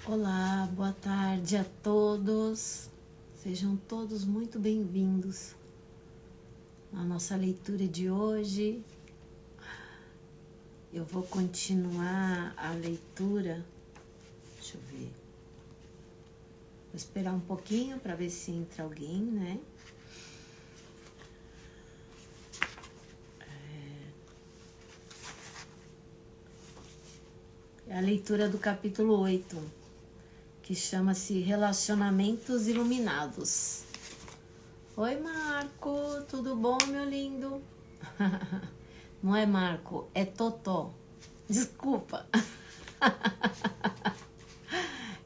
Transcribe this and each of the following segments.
Olá, boa tarde a todos. Sejam todos muito bem-vindos à nossa leitura de hoje. Eu vou continuar a leitura. Deixa eu ver. Vou esperar um pouquinho para ver se entra alguém, né? É a leitura do capítulo 8, que chama-se Relacionamentos Iluminados. Oi, Marco, tudo bom, meu lindo? Não é Marco, é Totó. Desculpa.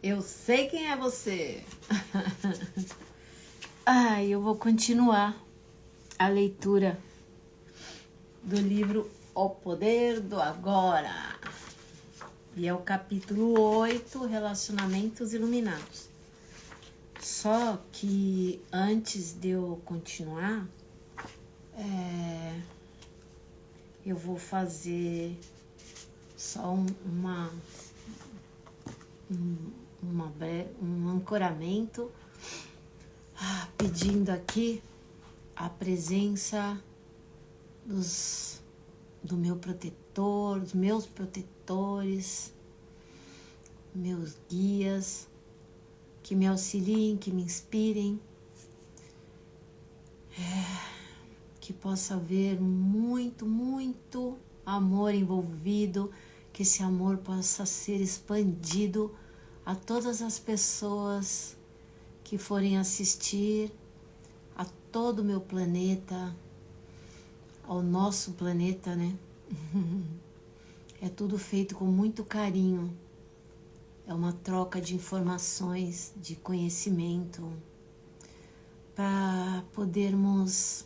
Eu sei quem é você. Eu vou continuar a leitura do livro O Poder do Agora. E é o capítulo 8, Relacionamentos Iluminados. Só que antes de eu continuar, eu vou fazer só um ancoramento, pedindo aqui a presença do meu protetor, dos meus protetores, meus guias, que me auxiliem, que me inspirem, que possa haver muito, muito amor envolvido, que esse amor possa ser expandido a todas as pessoas que forem assistir, a todo o meu planeta, ao nosso planeta, né? É tudo feito com muito carinho. É uma troca de informações, de conhecimento, para podermos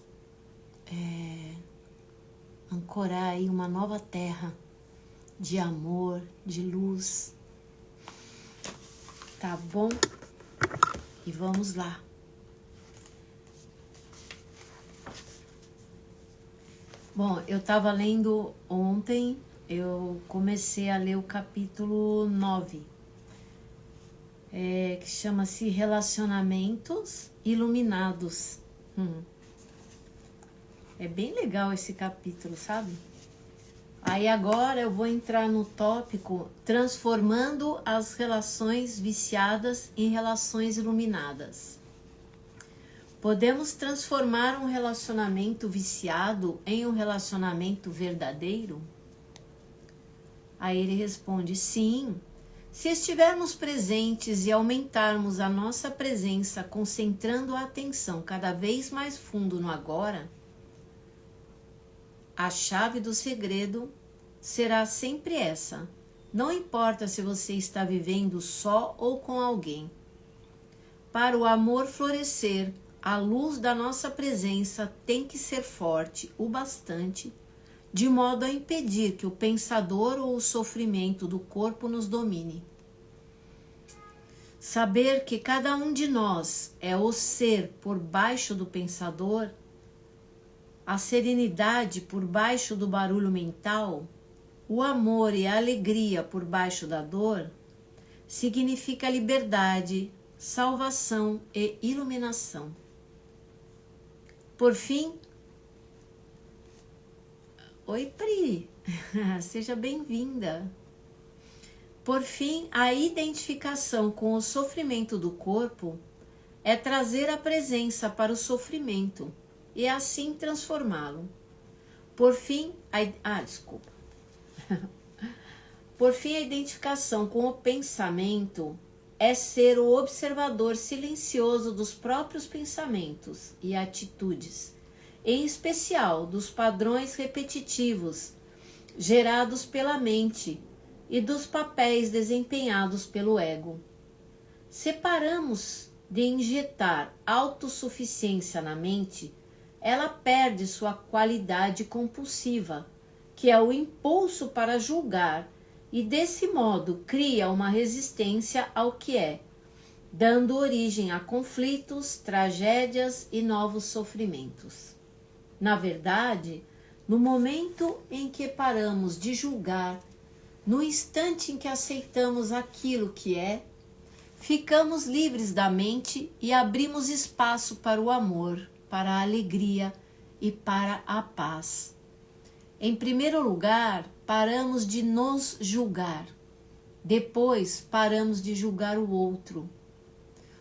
ancorar aí uma nova terra de amor, de luz. Tá bom? E vamos lá. Bom, eu estava lendo ontem, eu comecei a ler o capítulo 9, que chama-se Relacionamentos Iluminados. É bem legal esse capítulo, sabe? Aí agora eu vou entrar no tópico transformando as relações viciadas em relações iluminadas. Podemos transformar um relacionamento viciado em um relacionamento verdadeiro? Aí ele responde, sim. Se estivermos presentes e aumentarmos a nossa presença, concentrando a atenção cada vez mais fundo no agora, a chave do segredo será sempre essa. Não importa se você está vivendo só ou com alguém. Para o amor florescer, a luz da nossa presença tem que ser forte o bastante, de modo a impedir que o pensador ou o sofrimento do corpo nos domine. Saber que cada um de nós é o ser por baixo do pensador, a serenidade por baixo do barulho mental, o amor e a alegria por baixo da dor, significa liberdade, salvação e iluminação. Por fim, oi Pri, seja bem-vinda. Por fim, a identificação com o sofrimento do corpo é trazer a presença para o sofrimento e assim transformá-lo. Por fim, Por fim, a identificação com o pensamento é ser o observador silencioso dos próprios pensamentos e atitudes, em especial dos padrões repetitivos gerados pela mente e dos papéis desempenhados pelo ego. Se paramos de injetar autossuficiência na mente, ela perde sua qualidade compulsiva, que é o impulso para julgar, e desse modo cria uma resistência ao que é, dando origem a conflitos, tragédias e novos sofrimentos. Na verdade, no momento em que paramos de julgar, no instante em que aceitamos aquilo que é, ficamos livres da mente e abrimos espaço para o amor, para a alegria e para a paz. Em primeiro lugar, paramos de nos julgar. Depois, paramos de julgar o outro.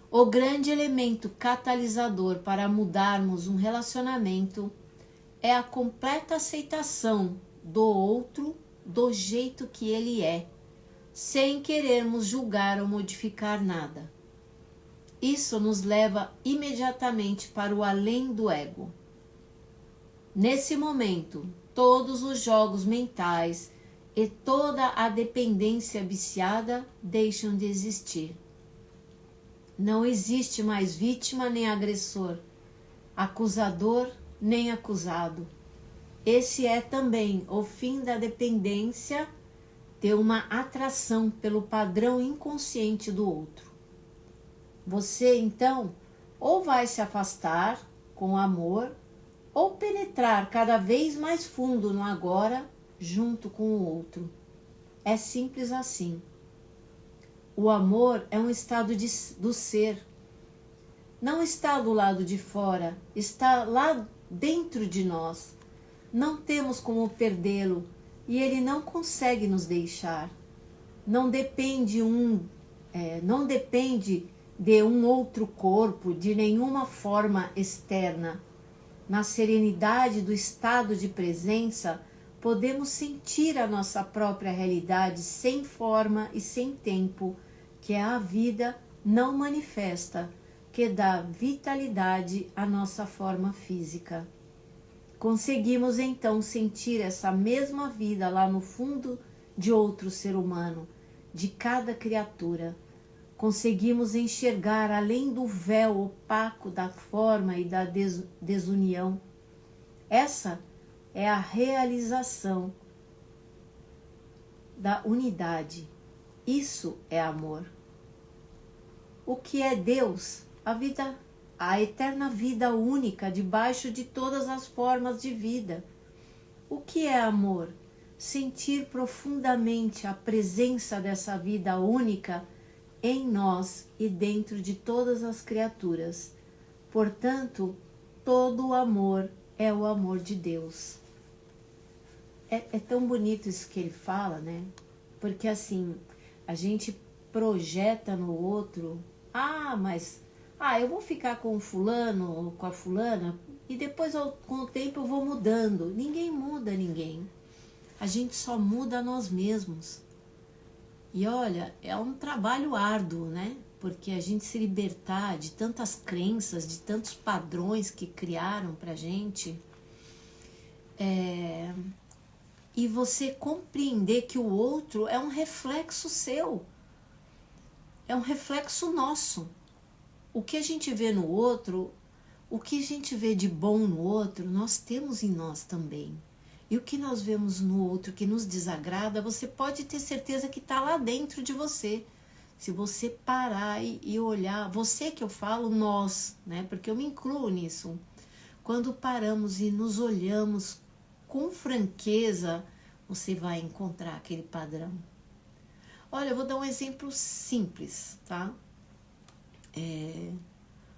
O grande elemento catalisador para mudarmos um relacionamento é a completa aceitação do outro do jeito que ele é, sem querermos julgar ou modificar nada. Isso nos leva imediatamente para o além do ego. Nesse momento, todos os jogos mentais e toda a dependência viciada deixam de existir. Não existe mais vítima nem agressor, acusador nem acusado. Esse é também o fim da dependência de uma atração pelo padrão inconsciente do outro. Você, então, ou vai se afastar com amor, ou penetrar cada vez mais fundo no agora, junto com o outro. É simples assim. O amor é um estado do ser. Não está do lado de fora, está lá dentro de nós. Não temos como perdê-lo e ele não consegue nos deixar. Não depende de um outro corpo, de nenhuma forma externa. Na serenidade do estado de presença, podemos sentir a nossa própria realidade sem forma e sem tempo, que é a vida não manifesta, que dá vitalidade à nossa forma física. Conseguimos então sentir essa mesma vida lá no fundo de outro ser humano, de cada criatura. Conseguimos enxergar além do véu opaco da forma e da desunião. Essa é a realização da unidade. Isso é amor. O que é Deus? A eterna vida única debaixo de todas as formas de vida. O que é amor? Sentir profundamente a presença dessa vida única em nós e dentro de todas as criaturas. Portanto, todo o amor é o amor de Deus. É tão bonito isso que ele fala, né? Porque assim, a gente projeta no outro, eu vou ficar com o fulano ou com a fulana e depois com o tempo eu vou mudando. Ninguém muda ninguém. A gente só muda nós mesmos. E olha, é um trabalho árduo, né? Porque a gente se libertar de tantas crenças, de tantos padrões que criaram pra gente, e você compreender que o outro é um reflexo seu, é um reflexo nosso. O que a gente vê no outro, o que a gente vê de bom no outro, nós temos em nós também. E o que nós vemos no outro que nos desagrada, você pode ter certeza que está lá dentro de você. Se você parar e olhar, você que eu falo, nós, né? Porque eu me incluo nisso. Quando paramos e nos olhamos com franqueza, você vai encontrar aquele padrão. Olha, eu vou dar um exemplo simples, tá?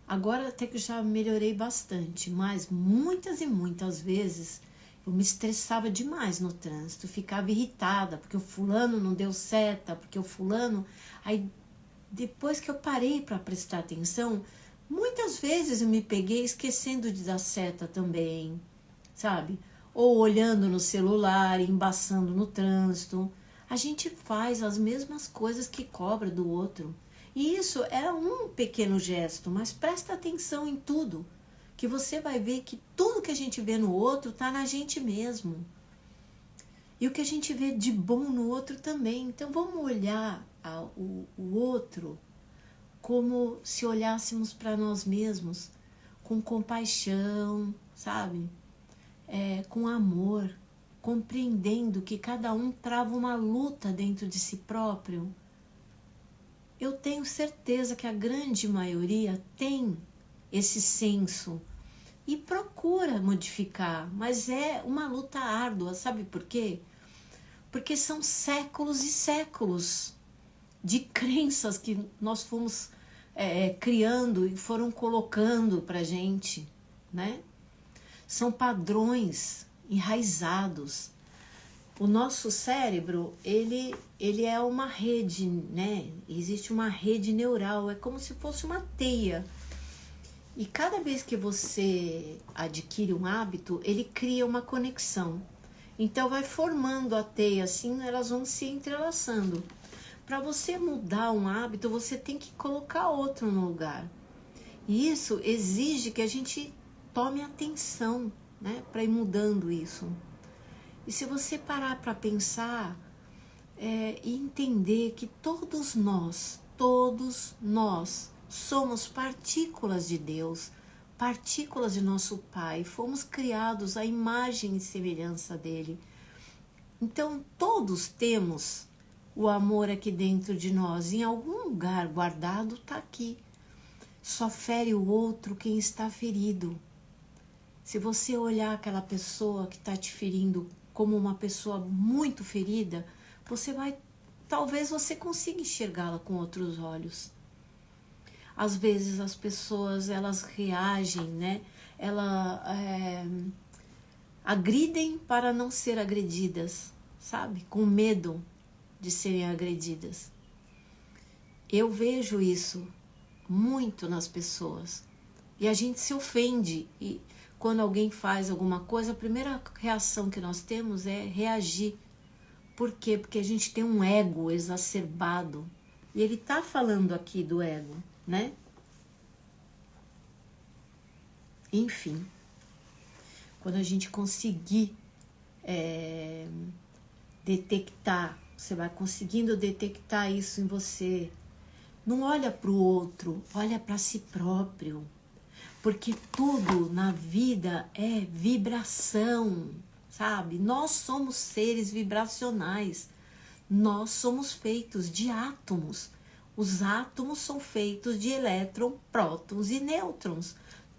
Agora até que eu já melhorei bastante, mas muitas e muitas vezes eu me estressava demais no trânsito, ficava irritada, porque o fulano não deu seta, porque o fulano... Aí, depois que eu parei para prestar atenção, muitas vezes eu me peguei esquecendo de dar seta também, sabe? Ou olhando no celular, embaçando no trânsito. A gente faz as mesmas coisas que cobra do outro. E isso é um pequeno gesto, mas presta atenção em tudo, que você vai ver que tudo que a gente vê no outro está na gente mesmo. E o que a gente vê de bom no outro também. Então vamos olhar o outro como se olhássemos para nós mesmos, com compaixão, sabe? Com amor, compreendendo que cada um trava uma luta dentro de si próprio. Eu tenho certeza que a grande maioria tem esse senso e procura modificar, mas é uma luta árdua, sabe por quê? Porque são séculos e séculos de crenças que nós fomos criando e foram colocando pra gente, né? São padrões enraizados. O nosso cérebro, ele é uma rede, né? Existe uma rede neural, é como se fosse uma teia. E cada vez que você adquire um hábito, ele cria uma conexão. Então vai formando a teia, assim, elas vão se entrelaçando. Para você mudar um hábito, você tem que colocar outro no lugar. E isso exige que a gente tome atenção, né, para ir mudando isso. E se você parar para pensar e entender que todos nós somos partículas de Deus, partículas de nosso Pai, fomos criados à imagem e semelhança dele. Então todos temos o amor aqui dentro de nós, em algum lugar guardado está aqui. Só fere o outro quem está ferido. Se você olhar aquela pessoa que está te ferindo como uma pessoa muito ferida, talvez você consiga enxergá-la com outros olhos. Às vezes as pessoas, elas reagem, né? Elas agridem para não ser agredidas, sabe? Com medo de serem agredidas. Eu vejo isso muito nas pessoas. E a gente se ofende. E quando alguém faz alguma coisa, a primeira reação que nós temos é reagir. Por quê? Porque a gente tem um ego exacerbado. E ele está falando aqui do ego, né? Enfim, quando a gente conseguir detectar, você vai conseguindo detectar isso em você. Não olha para o outro, olha para si próprio. Porque tudo na vida é vibração, sabe? Nós somos seres vibracionais. Nós somos feitos de átomos. Os átomos são feitos de elétrons, prótons e nêutrons.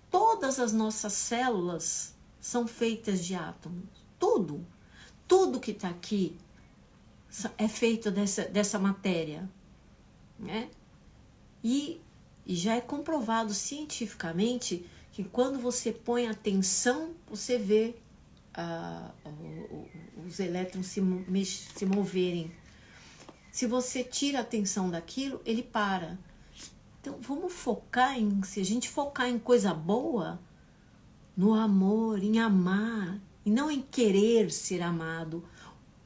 Todas as nossas células são feitas de átomos. Tudo que está aqui é feito dessa matéria, né? E já é comprovado cientificamente que quando você põe atenção, você vê os elétrons se moverem. Se você tira a atenção daquilo, ele para. Então vamos focar se a gente focar em coisa boa, no amor, em amar, e não em querer ser amado,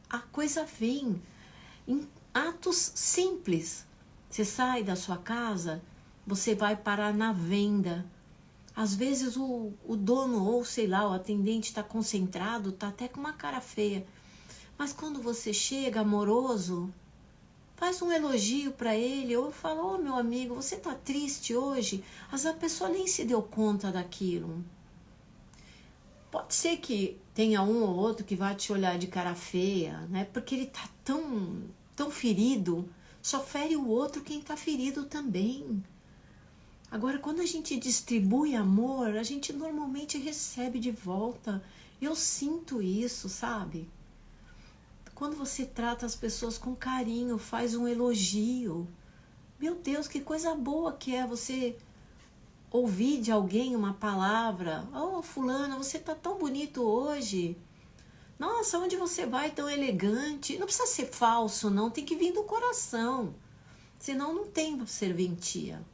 a coisa vem em atos simples. Você sai da sua casa, você vai parar na venda. Às vezes o dono, ou sei lá, o atendente está concentrado, está até com uma cara feia. Mas quando você chega amoroso, faz um elogio para ele, ou fala, ô meu amigo, você está triste hoje? A pessoa nem se deu conta daquilo. Pode ser que tenha um ou outro que vai te olhar de cara feia, né? Porque ele está tão ferido, só fere o outro quem está ferido também. Agora, quando a gente distribui amor, a gente normalmente recebe de volta. Eu sinto isso, sabe? Quando você trata as pessoas com carinho, faz um elogio. Meu Deus, que coisa boa que é você ouvir de alguém uma palavra. Oh, fulana, você tá tão bonito hoje. Nossa, onde você vai tão elegante? Não precisa ser falso, não. Tem que vir do coração. Senão não tem serventia.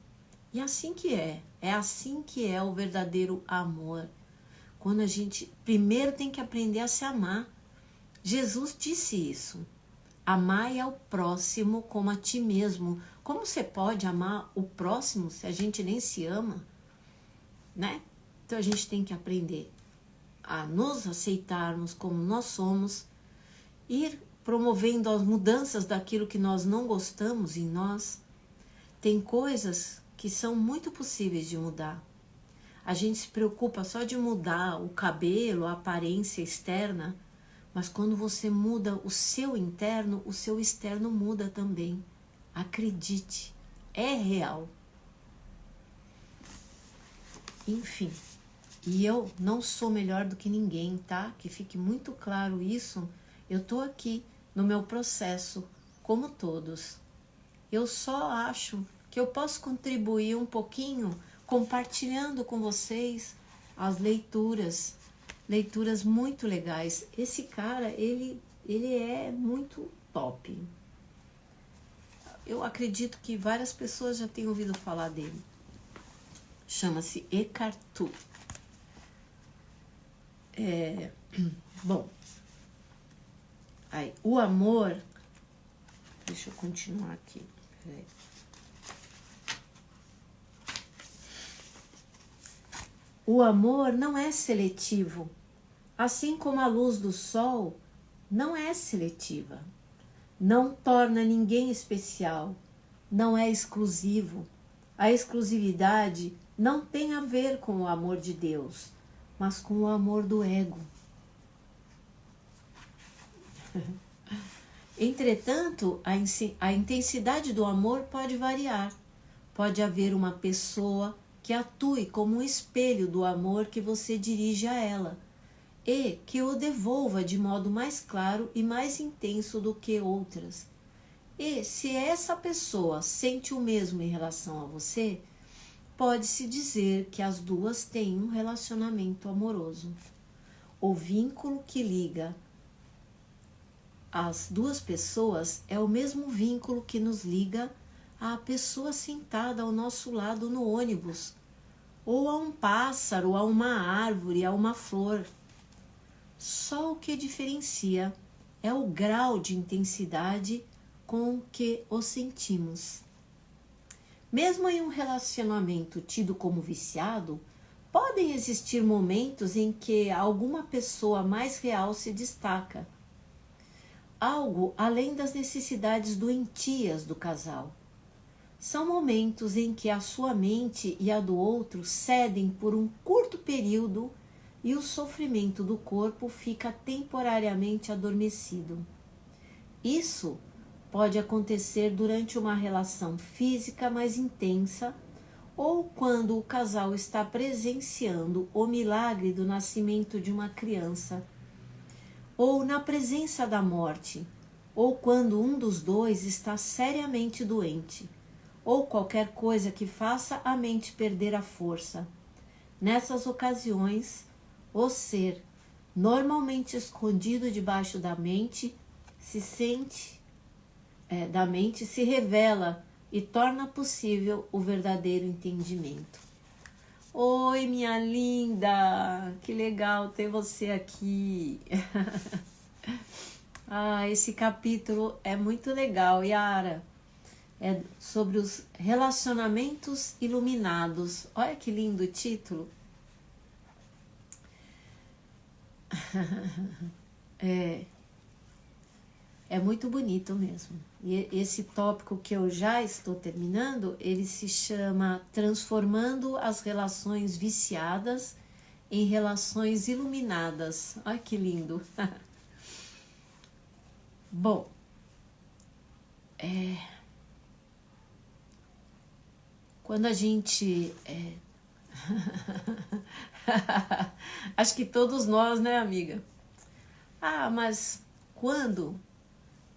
E assim que é. É assim que é o verdadeiro amor. Quando a gente primeiro tem que aprender a se amar. Jesus disse isso. Amai ao próximo como a ti mesmo. Como você pode amar o próximo se a gente nem se ama? Né? Então a gente tem que aprender a nos aceitarmos como nós somos, ir promovendo as mudanças daquilo que nós não gostamos em nós. Tem coisas que são muito possíveis de mudar. A gente se preocupa só de mudar o cabelo, a aparência externa, mas quando você muda o seu interno, o seu externo muda também. Acredite, é real. Enfim, e eu não sou melhor do que ninguém, tá? Que fique muito claro isso. Eu tô aqui no meu processo, como todos. Eu só acho que eu posso contribuir um pouquinho compartilhando com vocês as leituras muito legais. Esse cara, ele é muito top. Eu acredito que várias pessoas já tenham ouvido falar dele. Chama-se Eckhart Tolle. Bom, aí, o amor... Deixa eu continuar aqui. Peraí. O amor não é seletivo, assim como a luz do sol não é seletiva. Não torna ninguém especial, não é exclusivo. A exclusividade não tem a ver com o amor de Deus, mas com o amor do ego. Entretanto, a intensidade do amor pode variar. Pode haver uma pessoa que atue como um espelho do amor que você dirige a ela e que o devolva de modo mais claro e mais intenso do que outras. E se essa pessoa sente o mesmo em relação a você, pode-se dizer que as duas têm um relacionamento amoroso. O vínculo que liga as duas pessoas é o mesmo vínculo que nos liga à pessoa sentada ao nosso lado no ônibus, ou a um pássaro, a uma árvore, a uma flor. Só o que diferencia é o grau de intensidade com que o sentimos. Mesmo em um relacionamento tido como viciado, podem existir momentos em que alguma pessoa mais real se destaca, algo além das necessidades doentias do casal. São momentos em que a sua mente e a do outro cedem por um curto período e o sofrimento do corpo fica temporariamente adormecido. Isso pode acontecer durante uma relação física mais intensa ou quando o casal está presenciando o milagre do nascimento de uma criança, ou na presença da morte, ou quando um dos dois está seriamente doente, ou qualquer coisa que faça a mente perder a força. Nessas ocasiões, o ser, normalmente escondido debaixo da mente, se revela e torna possível o verdadeiro entendimento. Oi, minha linda! Que legal ter você aqui! Esse capítulo é muito legal, Yara. É sobre os relacionamentos iluminados. Olha que lindo o título. É muito bonito mesmo. E esse tópico que eu já estou terminando, ele se chama Transformando as Relações Viciadas em Relações Iluminadas. Olha que lindo. Bom, quando a gente... Acho que todos nós, né, amiga? Mas quando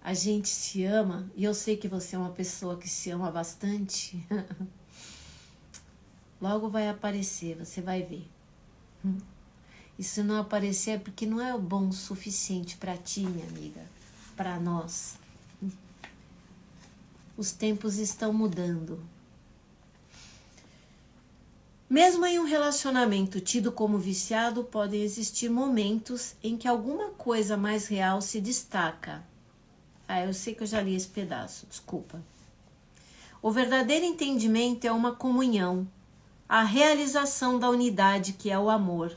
a gente se ama, e eu sei que você é uma pessoa que se ama bastante, logo vai aparecer, você vai ver. E se não aparecer é porque não é bom o suficiente para ti, minha amiga, para nós. Os tempos estão mudando. Mesmo em um relacionamento tido como viciado, podem existir momentos em que alguma coisa mais real se destaca. Eu sei que eu já li esse pedaço, desculpa. O verdadeiro entendimento é uma comunhão, a realização da unidade que é o amor.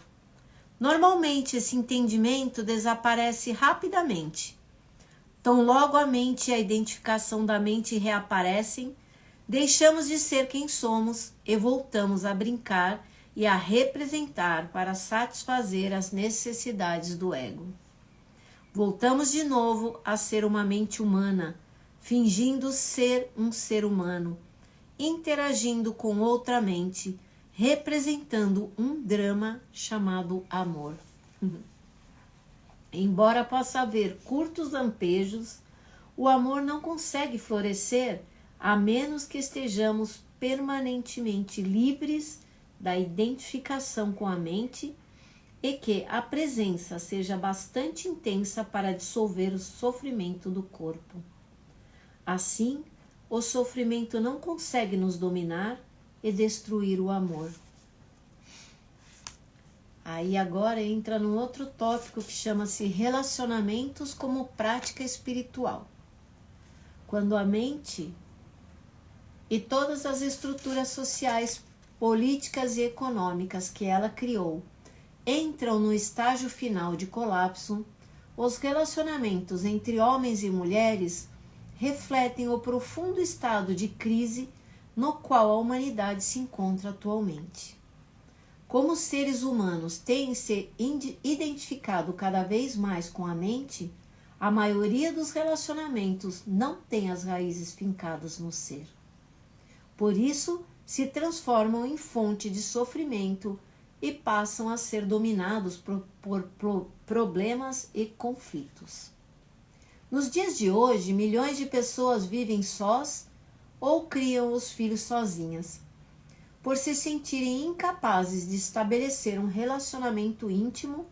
Normalmente esse entendimento desaparece rapidamente. Tão logo a mente e a identificação da mente reaparecem, deixamos de ser quem somos e voltamos a brincar e a representar para satisfazer as necessidades do ego. Voltamos de novo a ser uma mente humana, fingindo ser um ser humano, interagindo com outra mente, representando um drama chamado amor. Embora possa haver curtos lampejos, o amor não consegue florescer a menos que estejamos permanentemente livres da identificação com a mente e que a presença seja bastante intensa para dissolver o sofrimento do corpo. Assim, o sofrimento não consegue nos dominar e destruir o amor. Aí agora entra num outro tópico que chama-se relacionamentos como prática espiritual. Quando a mente e todas as estruturas sociais, políticas e econômicas que ela criou entram no estágio final de colapso, os relacionamentos entre homens e mulheres refletem o profundo estado de crise no qual a humanidade se encontra atualmente. Como os seres humanos têm se identificado cada vez mais com a mente, a maioria dos relacionamentos não tem as raízes fincadas no ser. Por isso, se transformam em fonte de sofrimento e passam a ser dominados por problemas e conflitos. Nos dias de hoje, milhões de pessoas vivem sós ou criam os filhos sozinhas, por se sentirem incapazes de estabelecer um relacionamento íntimo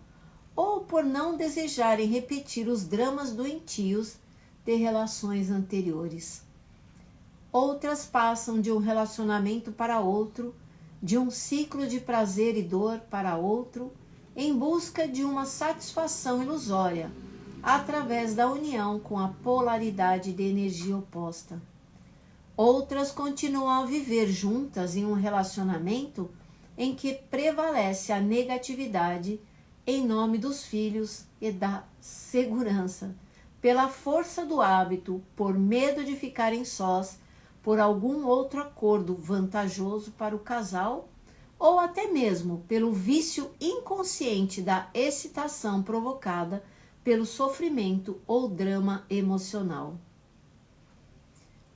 ou por não desejarem repetir os dramas doentios de relações anteriores. Outras passam de um relacionamento para outro, de um ciclo de prazer e dor para outro, em busca de uma satisfação ilusória, através da união com a polaridade de energia oposta. Outras continuam a viver juntas em um relacionamento em que prevalece a negatividade em nome dos filhos e da segurança, pela força do hábito, por medo de ficarem sós, por algum outro acordo vantajoso para o casal, ou até mesmo pelo vício inconsciente da excitação provocada pelo sofrimento ou drama emocional.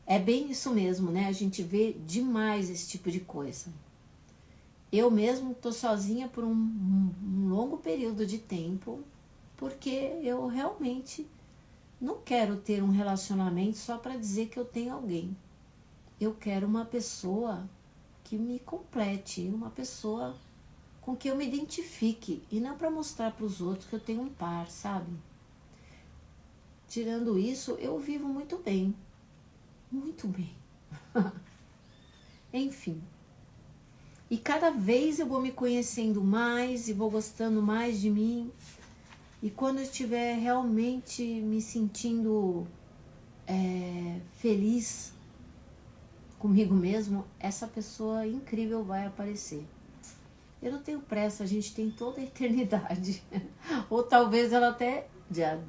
É bem isso mesmo, né? A gente vê demais esse tipo de coisa. Eu mesmo estou sozinha por um longo período de tempo, porque eu realmente não quero ter um relacionamento só para dizer que eu tenho alguém. Eu quero uma pessoa que me complete, uma pessoa com que eu me identifique, e não para mostrar para os outros que eu tenho um par, sabe? Tirando isso, eu vivo muito bem. Muito bem. Enfim. E cada vez eu vou me conhecendo mais e vou gostando mais de mim. E quando eu estiver realmente me sentindo feliz comigo mesmo, essa pessoa incrível vai aparecer. Eu não tenho pressa, a gente tem toda a eternidade. Ou talvez ela até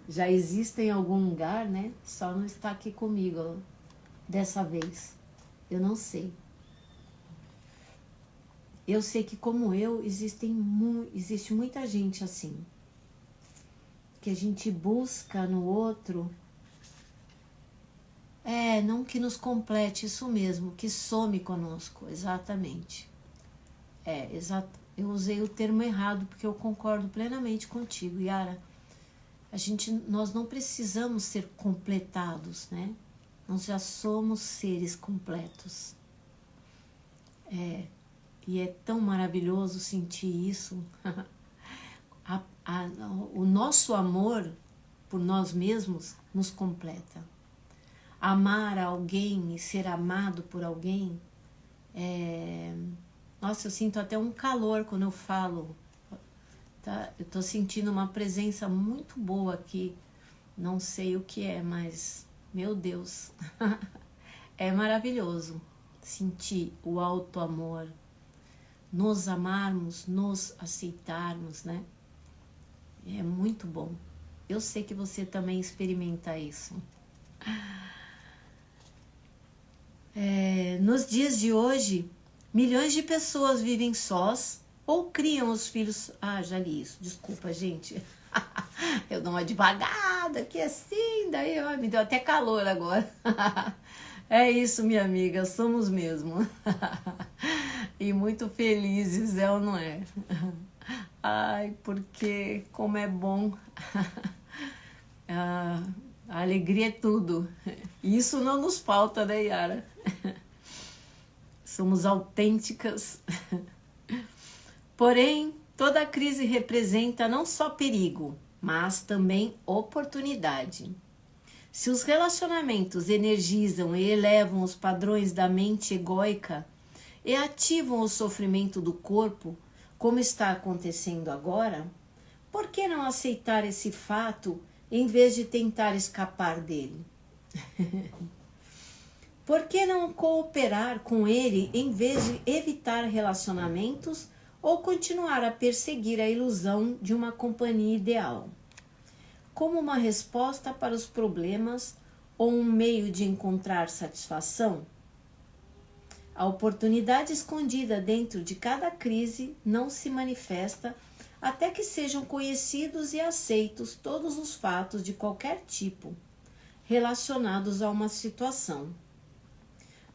já exista em algum lugar, né? Só não está aqui comigo dessa vez. Eu não sei. Eu sei que como eu, existe muita gente assim. Que a gente busca no outro. Não que nos complete, isso mesmo, que some conosco, exatamente. Eu usei o termo errado, porque eu concordo plenamente contigo, Yara. Nós não precisamos ser completados, né? Nós já somos seres completos. E é tão maravilhoso sentir isso. O nosso amor por nós mesmos nos completa. Amar alguém e ser amado por alguém, nossa, eu sinto até um calor quando eu falo, tá? Eu tô sentindo uma presença muito boa aqui, não sei o que é, mas, meu Deus, é maravilhoso sentir o alto amor, nos amarmos, nos aceitarmos, né? É muito bom. Eu sei que você também experimenta isso. Nos dias de hoje, milhões de pessoas vivem sós ou criam os filhos... já li isso, desculpa, gente. Eu dou uma devagada aqui assim, daí me deu até calor agora. É isso, minha amiga, somos mesmo. E muito felizes, ou não é? Ai, porque como é bom A alegria é tudo. E isso não nos falta, né, Yara? Somos autênticas. Porém, toda crise representa não só perigo, mas também oportunidade. Se os relacionamentos energizam e elevam os padrões da mente egóica e ativam o sofrimento do corpo, como está acontecendo agora, por que não aceitar esse fato em vez de tentar escapar dele? Por que não cooperar com ele em vez de evitar relacionamentos ou continuar a perseguir a ilusão de uma companhia ideal? Como uma resposta para os problemas ou um meio de encontrar satisfação? A oportunidade escondida dentro de cada crise não se manifesta até que sejam conhecidos e aceitos todos os fatos de qualquer tipo relacionados a uma situação.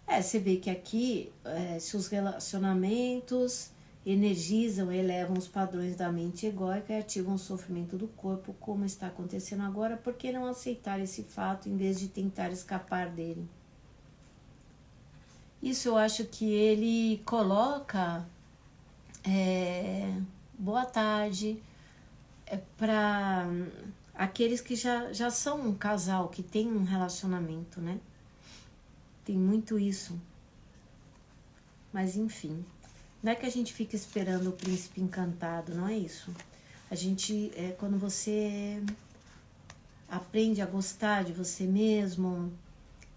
Você vê que aqui, se os relacionamentos energizam e elevam os padrões da mente egóica e ativam o sofrimento do corpo, como está acontecendo agora, por que não aceitar esse fato em vez de tentar escapar dele? Isso eu acho que ele coloca boa tarde para aqueles que já são um casal, que tem um relacionamento, né? Tem muito isso. Mas enfim, não é que a gente fica esperando o príncipe encantado, não é isso. A gente, quando você aprende a gostar de você mesmo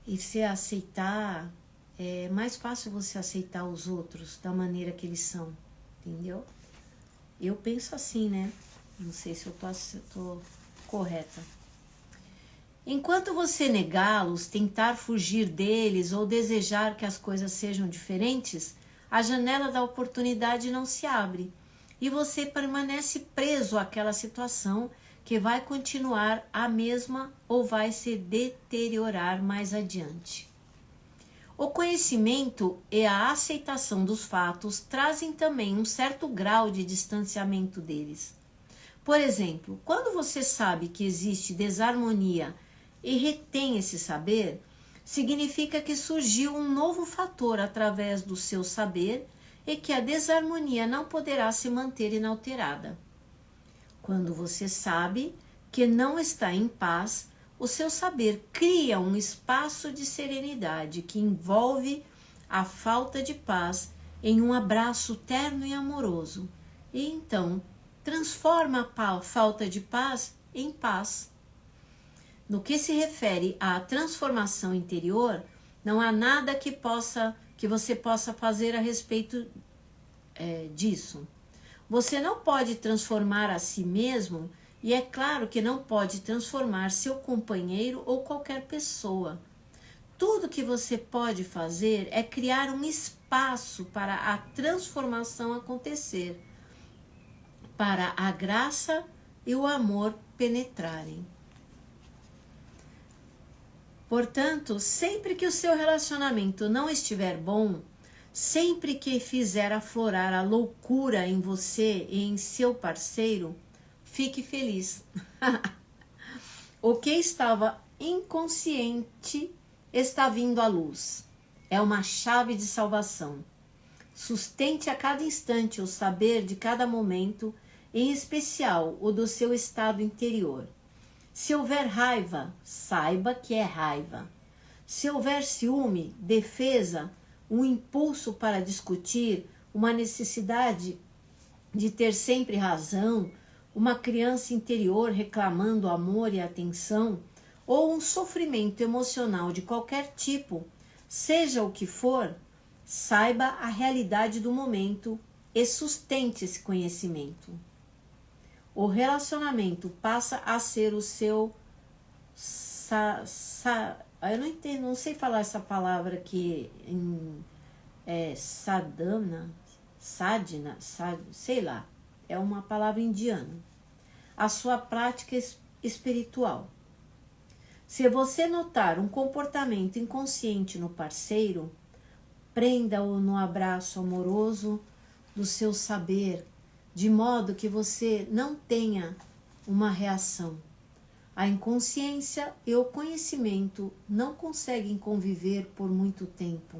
e se aceitar, é mais fácil você aceitar os outros da maneira que eles são, entendeu? Eu penso assim, né? Não sei se eu tô correta. Enquanto você negá-los, tentar fugir deles ou desejar que as coisas sejam diferentes, a janela da oportunidade não se abre e você permanece preso àquela situação que vai continuar a mesma ou vai se deteriorar mais adiante. O conhecimento e a aceitação dos fatos trazem também um certo grau de distanciamento deles. Por exemplo, quando você sabe que existe desarmonia e retém esse saber, significa que surgiu um novo fator através do seu saber e que a desarmonia não poderá se manter inalterada. Quando você sabe que não está em paz, o seu saber cria um espaço de serenidade que envolve a falta de paz em um abraço terno e amoroso, e então transforma a falta de paz em paz. No que se refere à transformação interior, não há nada que você possa fazer a respeito disso. Você não pode transformar a si mesmo e é claro que não pode transformar seu companheiro ou qualquer pessoa. Tudo que você pode fazer é criar um espaço para a transformação acontecer, para a graça e o amor penetrarem. Portanto, sempre que o seu relacionamento não estiver bom, sempre que fizer aflorar a loucura em você e em seu parceiro, fique feliz. O que estava inconsciente está vindo à luz. É uma chave de salvação. Sustente a cada instante o saber de cada momento, em especial o do seu estado interior. Se houver raiva, saiba que é raiva. Se houver ciúme, defesa, um impulso para discutir, uma necessidade de ter sempre razão, uma criança interior reclamando amor e atenção, ou um sofrimento emocional de qualquer tipo, seja o que for, saiba a realidade do momento e sustente esse conhecimento. O relacionamento passa a ser o seu eu não entendo, não sei falar essa palavra aqui sadhana, sei lá, é uma palavra indiana. A sua prática espiritual. Se você notar um comportamento inconsciente no parceiro, prenda-o no abraço amoroso do seu saber, de modo que você não tenha uma reação. A inconsciência e o conhecimento não conseguem conviver por muito tempo,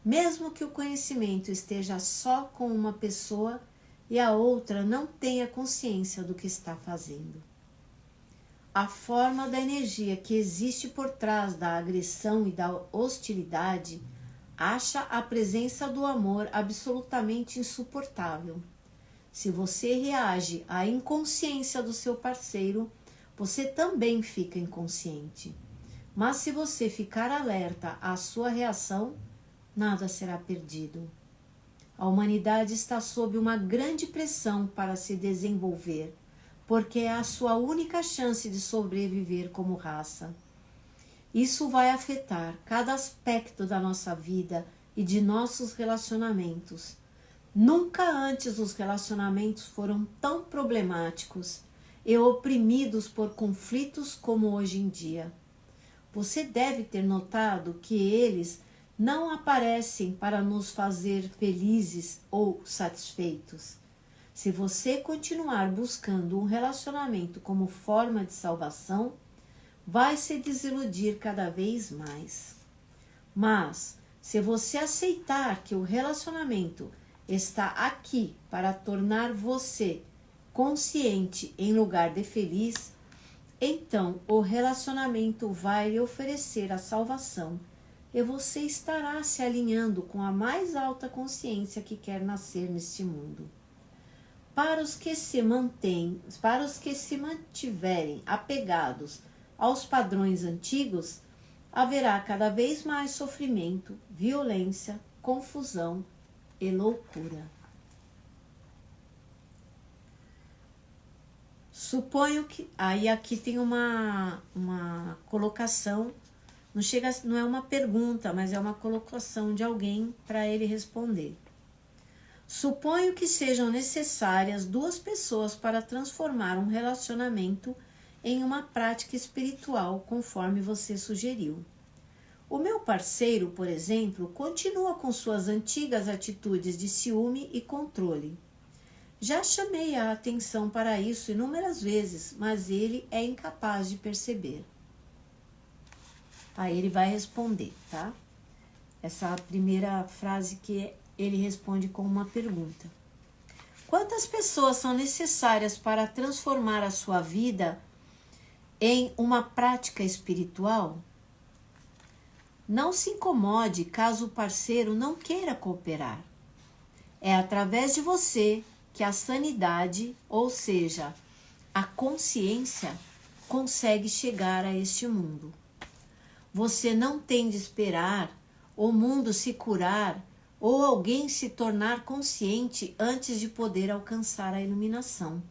mesmo que o conhecimento esteja só com uma pessoa e a outra não tenha consciência do que está fazendo. A forma da energia que existe por trás da agressão e da hostilidade acha a presença do amor absolutamente insuportável. Se você reage à inconsciência do seu parceiro, você também fica inconsciente. Mas se você ficar alerta à sua reação, nada será perdido. A humanidade está sob uma grande pressão para se desenvolver, porque é a sua única chance de sobreviver como raça. Isso vai afetar cada aspecto da nossa vida e de nossos relacionamentos. Nunca antes os relacionamentos foram tão problemáticos e oprimidos por conflitos como hoje em dia. Você deve ter notado que eles não aparecem para nos fazer felizes ou satisfeitos. Se você continuar buscando um relacionamento como forma de salvação, vai se desiludir cada vez mais. Mas, se você aceitar que o relacionamento está aqui para tornar você consciente em lugar de feliz, então o relacionamento vai lhe oferecer a salvação e você estará se alinhando com a mais alta consciência que quer nascer neste mundo. Para os que se mantiverem apegados aos padrões antigos, haverá cada vez mais sofrimento, violência, confusão e loucura. Suponho que... Aí aqui tem uma colocação, não é uma pergunta, mas é uma colocação de alguém para ele responder. Suponho que sejam necessárias 2 pessoas para transformar um relacionamento em uma prática espiritual, conforme você sugeriu. O meu parceiro, por exemplo, continua com suas antigas atitudes de ciúme e controle. Já chamei a atenção para isso inúmeras vezes, mas ele é incapaz de perceber. Aí ele vai responder, tá? Essa primeira frase que ele responde com uma pergunta. Quantas pessoas são necessárias para transformar a sua vida em uma prática espiritual? Não se incomode caso o parceiro não queira cooperar. É através de você que a sanidade, ou seja, a consciência, consegue chegar a este mundo. Você não tem de esperar o mundo se curar ou alguém se tornar consciente antes de poder alcançar a iluminação.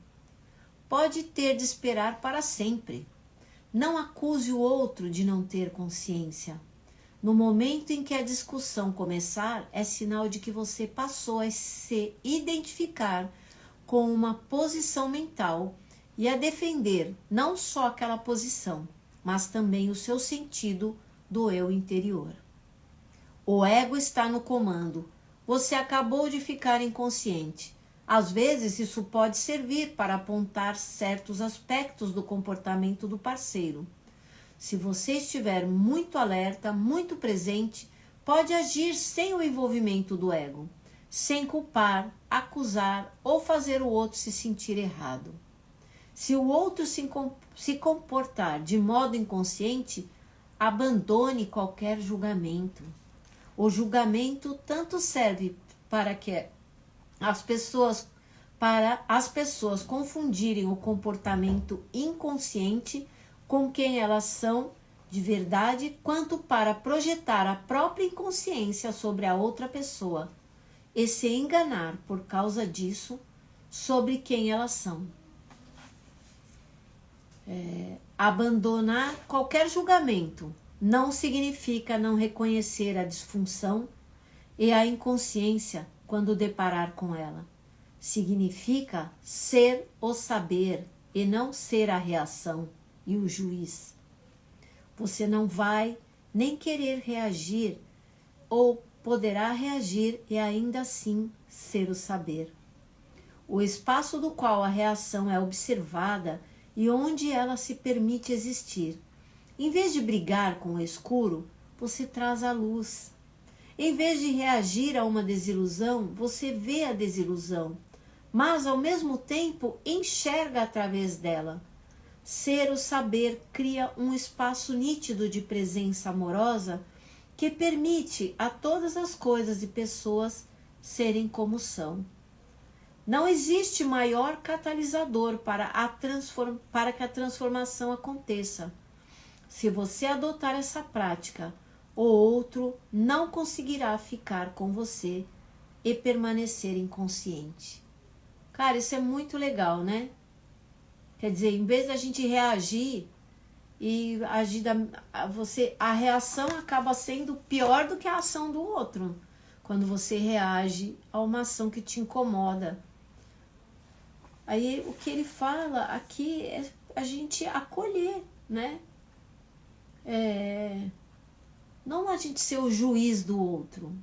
Pode ter de esperar para sempre. Não acuse o outro de não ter consciência. No momento em que a discussão começar, é sinal de que você passou a se identificar com uma posição mental e a defender não só aquela posição, mas também o seu sentido do eu interior. O ego está no comando. Você acabou de ficar inconsciente. Às vezes isso pode servir para apontar certos aspectos do comportamento do parceiro. Se você estiver muito alerta, muito presente, pode agir sem o envolvimento do ego, sem culpar, acusar ou fazer o outro se sentir errado. Se o outro se comportar de modo inconsciente, abandone qualquer julgamento. O julgamento tanto serve para as pessoas confundirem o comportamento inconsciente com quem elas são de verdade, quanto para projetar a própria inconsciência sobre a outra pessoa e se enganar por causa disso sobre quem elas são. Abandonar qualquer julgamento não significa não reconhecer a disfunção e a inconsciência quando deparar com ela. Significa ser o saber e não ser a reação e o juiz. Você não vai nem querer reagir ou poderá reagir e ainda assim ser o saber. O espaço do qual a reação é observada e onde ela se permite existir. Em vez de brigar com o escuro, você traz a luz. Em vez de reagir a uma desilusão, você vê a desilusão, mas ao mesmo tempo enxerga através dela. Ser o saber cria um espaço nítido de presença amorosa que permite a todas as coisas e pessoas serem como são. Não existe maior catalisador para que a transformação aconteça. Se você adotar essa prática, o outro não conseguirá ficar com você e permanecer inconsciente. Cara, isso é muito legal, né? Quer dizer, em vez da gente reagir e agir a reação acaba sendo pior do que a ação do outro. Quando você reage a uma ação que te incomoda. Aí o que ele fala aqui é a gente acolher, né? Não a gente ser o juiz do outro.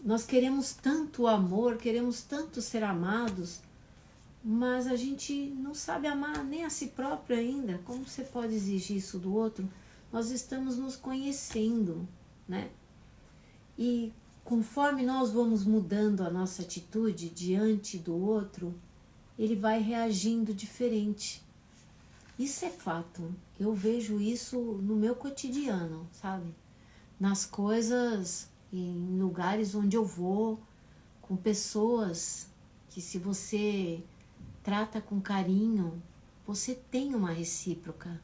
Nós queremos tanto amor, queremos tanto ser amados, mas a gente não sabe amar nem a si próprio ainda. Como você pode exigir isso do outro? Nós estamos nos conhecendo, né? E conforme nós vamos mudando a nossa atitude diante do outro, ele vai reagindo diferente. Isso é fato. Eu vejo isso no meu cotidiano, sabe? Nas coisas, em lugares onde eu vou, com pessoas que, se você trata com carinho, você tem uma recíproca.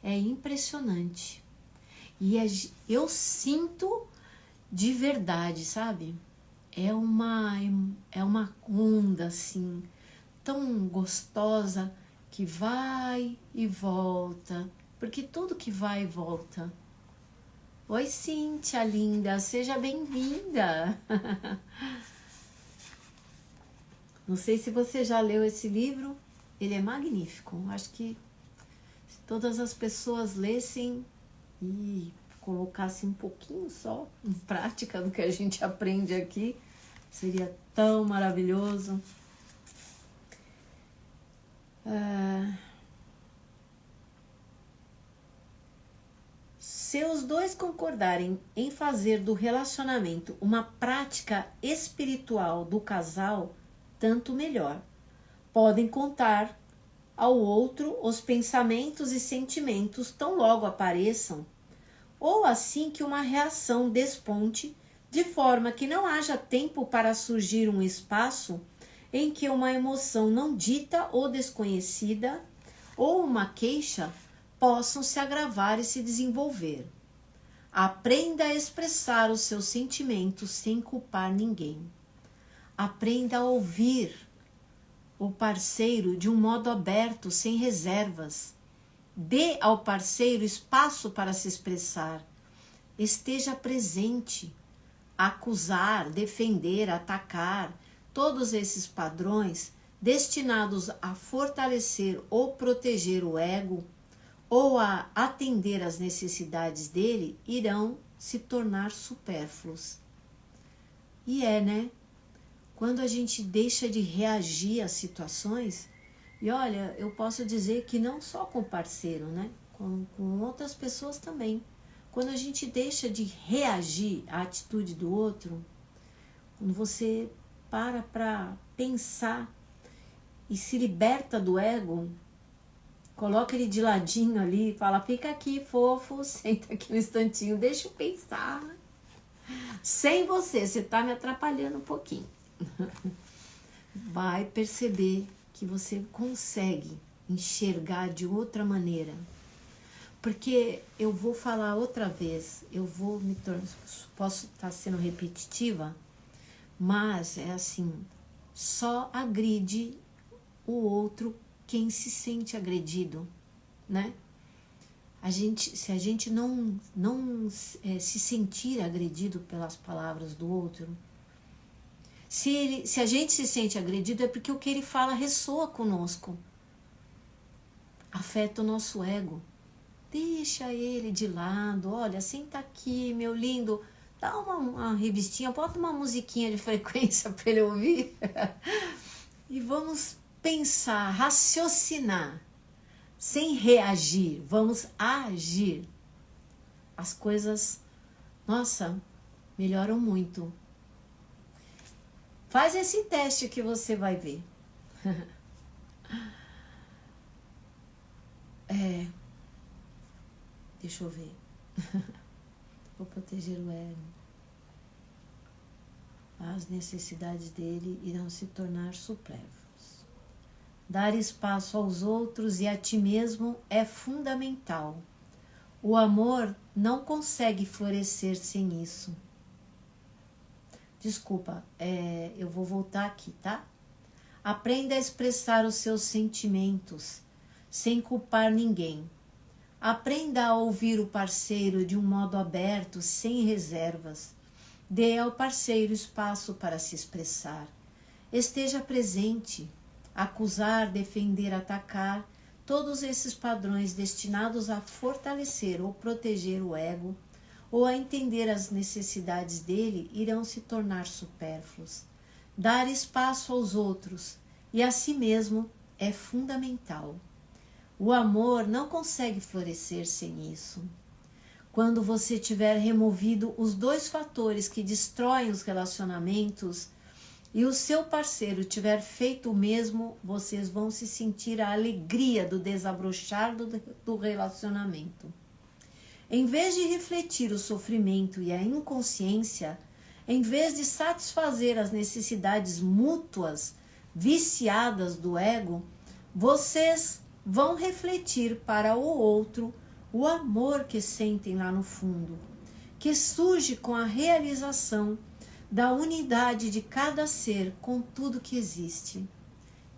É impressionante. E eu sinto de verdade, sabe? É uma onda assim, tão gostosa, que vai e volta, porque tudo que vai e volta. Oi, Cíntia linda, seja bem-vinda. Não sei se você já leu esse livro, ele é magnífico. Acho que se todas as pessoas lessem e colocassem um pouquinho só em prática do que a gente aprende aqui, seria tão maravilhoso. Se os dois concordarem em fazer do relacionamento uma prática espiritual do casal, tanto melhor. Podem contar ao outro os pensamentos e sentimentos tão logo apareçam, ou assim que uma reação desponte, de forma que não haja tempo para surgir um espaço em que uma emoção não dita ou desconhecida, ou uma queixa, possam se agravar e se desenvolver. Aprenda a expressar os seus sentimentos sem culpar ninguém. Aprenda a ouvir o parceiro de um modo aberto, sem reservas. Dê ao parceiro espaço para se expressar. Esteja presente. Acusar, defender, atacar, todos esses padrões destinados a fortalecer ou proteger o ego ou a atender às necessidades dele irão se tornar supérfluos. E né? Quando a gente deixa de reagir às situações, e olha, eu posso dizer que não só com o parceiro, né? Com outras pessoas também. Quando a gente deixa de reagir à atitude do outro, quando você para pensar e se liberta do ego, coloca ele de ladinho ali e fala, fica aqui, fofo, senta aqui um instantinho, deixa eu pensar. Sem você está me atrapalhando um pouquinho. Vai perceber que você consegue enxergar de outra maneira. Porque eu vou falar outra vez, posso estar sendo repetitiva, mas é assim, só agride o outro quem se sente agredido, né? Se a gente não se sentir agredido pelas palavras do outro, se a gente se sente agredido é porque o que ele fala ressoa conosco, afeta o nosso ego. Deixa ele de lado, olha, senta aqui, meu lindo, dá uma revistinha, bota uma musiquinha de frequência para ele ouvir. E vamos pensar, raciocinar, sem reagir, vamos agir. As coisas, nossa, melhoram muito. Faz esse teste que você vai ver. Deixa eu ver. Vou proteger o ego. As necessidades dele irão se tornar supérfluas. Dar espaço aos outros e a ti mesmo é fundamental. O amor não consegue florescer sem isso. Desculpa, eu vou voltar aqui, tá? Aprenda a expressar os seus sentimentos sem culpar ninguém. Aprenda a ouvir o parceiro de um modo aberto, sem reservas. Dê ao parceiro espaço para se expressar. Esteja presente. Acusar, defender, atacar, todos esses padrões destinados a fortalecer ou proteger o ego ou a entender as necessidades dele irão se tornar supérfluos. Dar espaço aos outros e a si mesmo é fundamental. O amor não consegue florescer sem isso. Quando você tiver removido os dois fatores que destroem os relacionamentos e o seu parceiro tiver feito o mesmo, vocês vão se sentir a alegria do desabrochar do relacionamento. Em vez de refletir o sofrimento e a inconsciência, em vez de satisfazer as necessidades mútuas, viciadas do ego, vocês vão refletir para o outro o amor que sentem lá no fundo, que surge com a realização da unidade de cada ser com tudo que existe.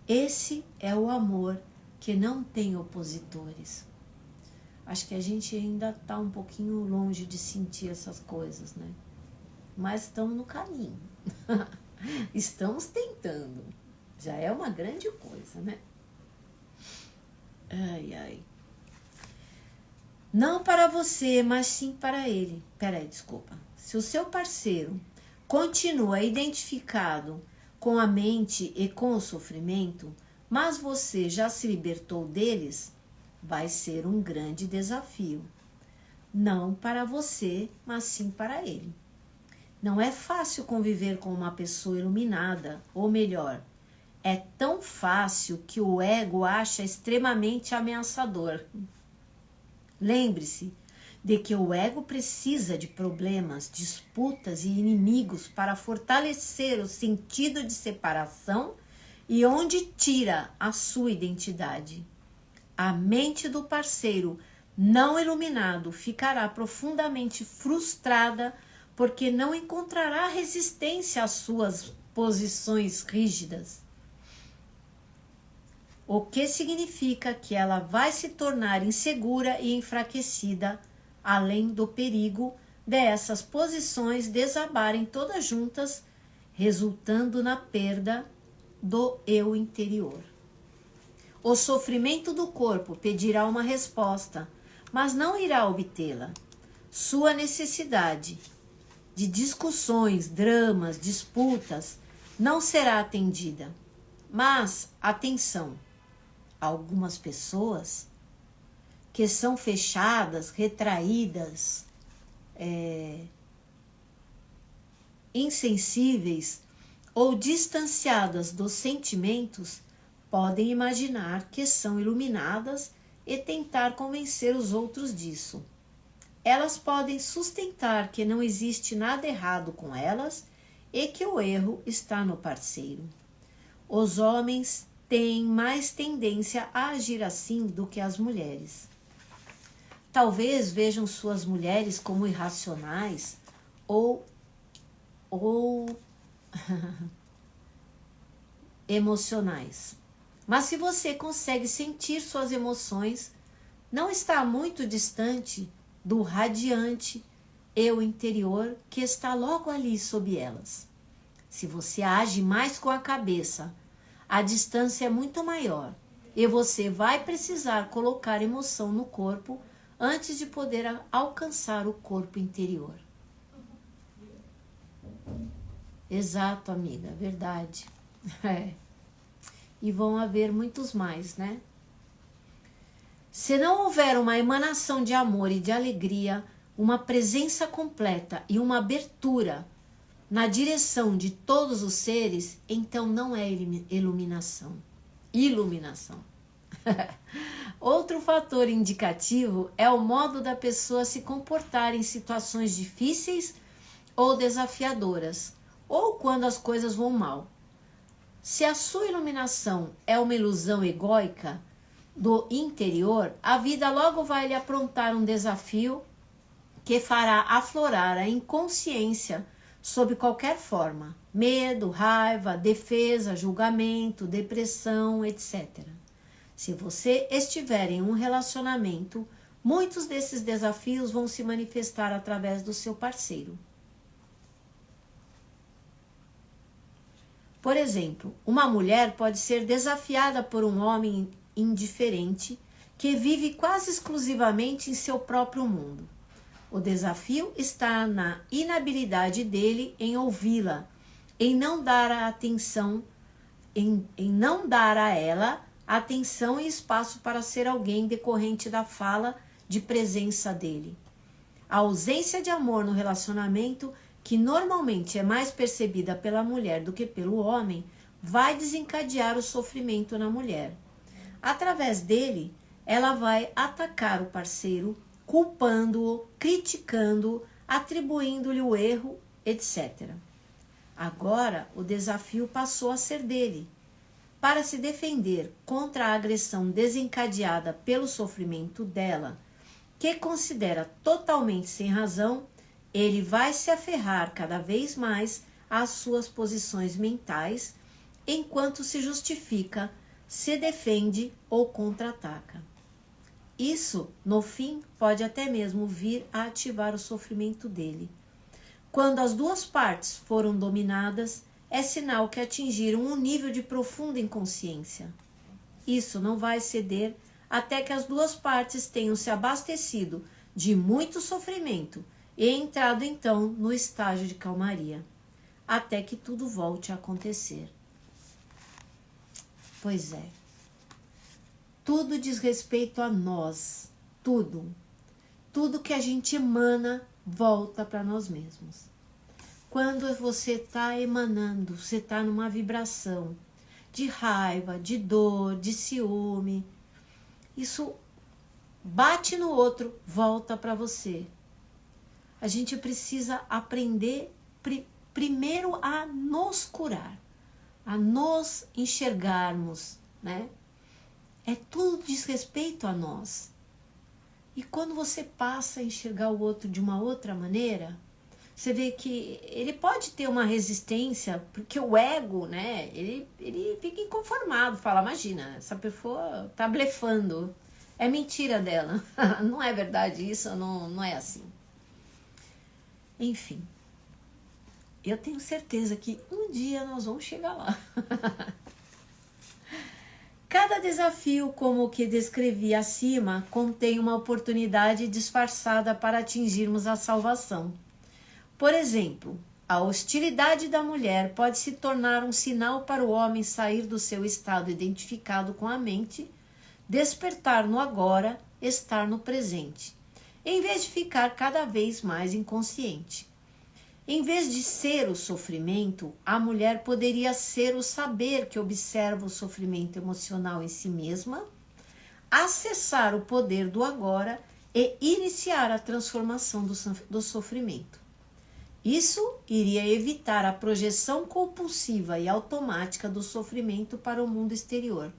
Esse é o amor que não tem opositores. Acho que a gente ainda está um pouquinho longe de sentir essas coisas, né? Mas estamos no caminho. Estamos tentando. Já é uma grande coisa, né? Ai, ai. Não para você, mas sim para ele. Peraí, desculpa. Se o seu parceiro continua identificado com a mente e com o sofrimento, mas você já se libertou deles, vai ser um grande desafio. Não para você, mas sim para ele. Não é fácil conviver com uma pessoa iluminada, ou melhor, é tão fácil que o ego acha extremamente ameaçador. Lembre-se de que o ego precisa de problemas, disputas e inimigos para fortalecer o sentido de separação e onde tira a sua identidade. A mente do parceiro não iluminado ficará profundamente frustrada porque não encontrará resistência às suas posições rígidas. O que significa que ela vai se tornar insegura e enfraquecida, além do perigo dessas posições desabarem todas juntas, resultando na perda do eu interior. O sofrimento do corpo pedirá uma resposta, mas não irá obtê-la. Sua necessidade de discussões, dramas, disputas não será atendida. Mas, atenção, algumas pessoas que são fechadas, retraídas, insensíveis ou distanciadas dos sentimentos podem imaginar que são iluminadas e tentar convencer os outros disso. Elas podem sustentar que não existe nada errado com elas e que o erro está no parceiro. Os homens têm mais tendência a agir assim do que as mulheres. Talvez vejam suas mulheres como irracionais ou emocionais. Mas se você consegue sentir suas emoções, não está muito distante do radiante eu interior que está logo ali sob elas. Se você age mais com a cabeça, a distância é muito maior e você vai precisar colocar emoção no corpo antes de poder alcançar o corpo interior. Exato, amiga, verdade. e vão haver muitos mais, né? Se não houver uma emanação de amor e de alegria, uma presença completa e uma abertura na direção de todos os seres, então não é iluminação. Outro fator indicativo é o modo da pessoa se comportar em situações difíceis ou desafiadoras, ou quando as coisas vão mal. Se a sua iluminação é uma ilusão egóica do interior, a vida logo vai lhe aprontar um desafio que fará aflorar a inconsciência sob qualquer forma: medo, raiva, defesa, julgamento, depressão, etc. Se você estiver em um relacionamento, muitos desses desafios vão se manifestar através do seu parceiro. Por exemplo, uma mulher pode ser desafiada por um homem indiferente que vive quase exclusivamente em seu próprio mundo. O desafio está na inabilidade dele em ouvi-la, em não dar a ela atenção e espaço para ser alguém decorrente da fala de presença dele. A ausência de amor no relacionamento, que normalmente é mais percebida pela mulher do que pelo homem, vai desencadear o sofrimento na mulher. Através dele, ela vai atacar o parceiro, culpando-o, criticando-o, atribuindo-lhe o erro, etc. Agora, o desafio passou a ser dele. Para se defender contra a agressão desencadeada pelo sofrimento dela, que considera totalmente sem razão, ele vai se aferrar cada vez mais às suas posições mentais, enquanto se justifica, se defende ou contra-ataca. Isso, no fim, pode até mesmo vir a ativar o sofrimento dele. Quando as duas partes foram dominadas, é sinal que atingiram um nível de profunda inconsciência. Isso não vai ceder até que as duas partes tenham se abastecido de muito sofrimento e entrado então no estágio de calmaria, até que tudo volte a acontecer. Pois é. Tudo diz respeito a nós, tudo. Tudo que a gente emana volta para nós mesmos. Quando você está emanando, você está numa vibração de raiva, de dor, de ciúme, isso bate no outro, volta para você. A gente precisa aprender primeiro a nos curar, a nos enxergarmos, né? É tudo diz respeito a nós. E quando você passa a enxergar o outro de uma outra maneira, você vê que ele pode ter uma resistência, porque o ego, né, ele fica inconformado, fala, imagina, essa pessoa tá blefando, é mentira dela, não é verdade isso, não é assim. Enfim, eu tenho certeza que um dia nós vamos chegar lá. Cada desafio, como o que descrevi acima, contém uma oportunidade disfarçada para atingirmos a salvação. Por exemplo, a hostilidade da mulher pode se tornar um sinal para o homem sair do seu estado identificado com a mente, despertar no agora, estar no presente, em vez de ficar cada vez mais inconsciente. Em vez de ser o sofrimento, a mulher poderia ser o saber que observa o sofrimento emocional em si mesma, acessar o poder do agora e iniciar a transformação do sofrimento. Isso iria evitar a projeção compulsiva e automática do sofrimento para o mundo exterior.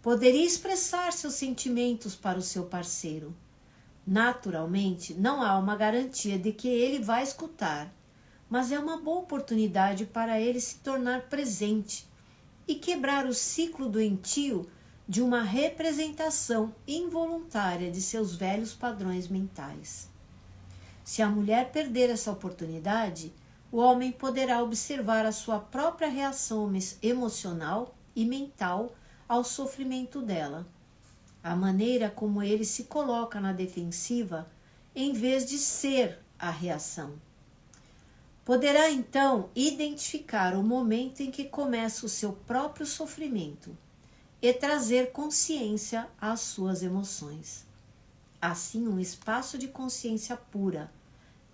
Poderia expressar seus sentimentos para o seu parceiro. Naturalmente, não há uma garantia de que ele vai escutar, mas é uma boa oportunidade para ele se tornar presente e quebrar o ciclo doentio de uma representação involuntária de seus velhos padrões mentais. Se a mulher perder essa oportunidade, o homem poderá observar a sua própria reação emocional e mental ao sofrimento dela, a maneira como ele se coloca na defensiva em vez de ser a reação. Poderá então identificar o momento em que começa o seu próprio sofrimento e trazer consciência às suas emoções. Assim, um espaço de consciência pura,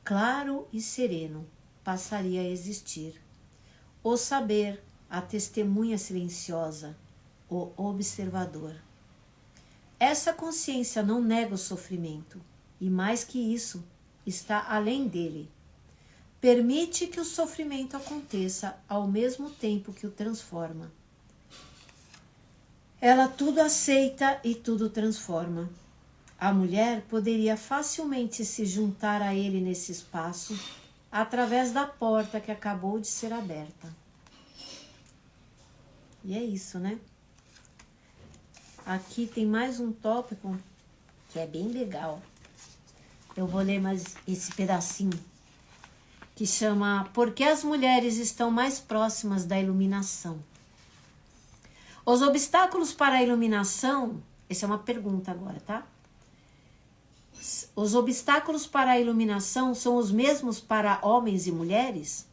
claro e sereno, passaria a existir. O saber, a testemunha silenciosa, o observador. Essa consciência não nega o sofrimento, e mais que isso, está além dele. Permite que o sofrimento aconteça ao mesmo tempo que o transforma. Ela tudo aceita e tudo transforma. A mulher poderia facilmente se juntar a ele nesse espaço, através da porta que acabou de ser aberta. E é isso, né? Aqui tem mais um tópico que é bem legal. Eu vou ler mais esse pedacinho, que chama Por que as mulheres estão mais próximas da iluminação? Os obstáculos para a iluminação, essa é uma pergunta agora, tá? Os obstáculos para a iluminação são os mesmos para homens e mulheres?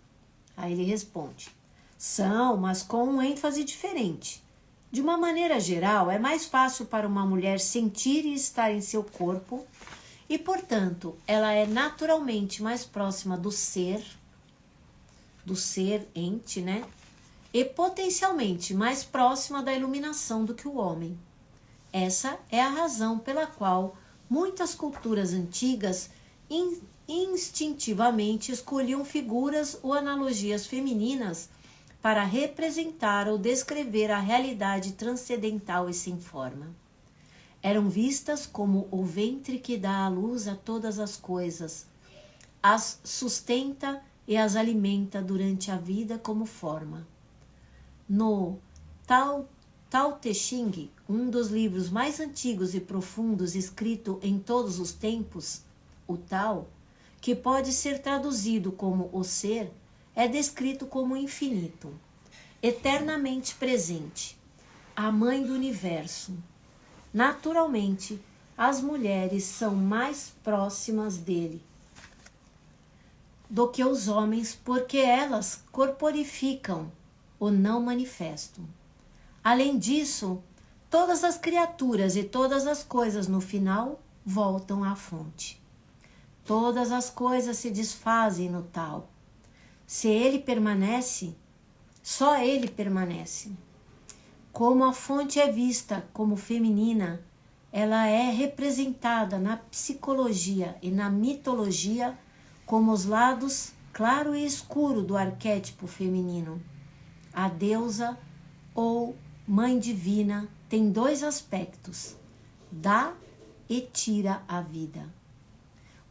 Aí ele responde, são, mas com um ênfase diferente. De uma maneira geral, é mais fácil para uma mulher sentir e estar em seu corpo e, portanto, ela é naturalmente mais próxima do ser ente, né? E potencialmente mais próxima da iluminação do que o homem. Essa é a razão pela qual muitas culturas antigas instintivamente escolhiam figuras ou analogias femininas para representar ou descrever a realidade transcendental e sem forma. Eram vistas como o ventre que dá à luz a todas as coisas, as sustenta e as alimenta durante a vida como forma. No Tao Te Ching, um dos livros mais antigos e profundos escrito em todos os tempos, o Tao, que pode ser traduzido como o ser, é descrito como infinito, eternamente presente, a mãe do universo. Naturalmente, as mulheres são mais próximas dele do que os homens, porque elas corporificam o não manifesto. Além disso, todas as criaturas e todas as coisas no final voltam à fonte. Todas as coisas se desfazem no Tao. Se ele permanece, só ele permanece. Como a fonte é vista como feminina, ela é representada na psicologia e na mitologia como os lados claro e escuro do arquétipo feminino. A deusa ou mãe divina tem dois aspectos: dá e tira a vida.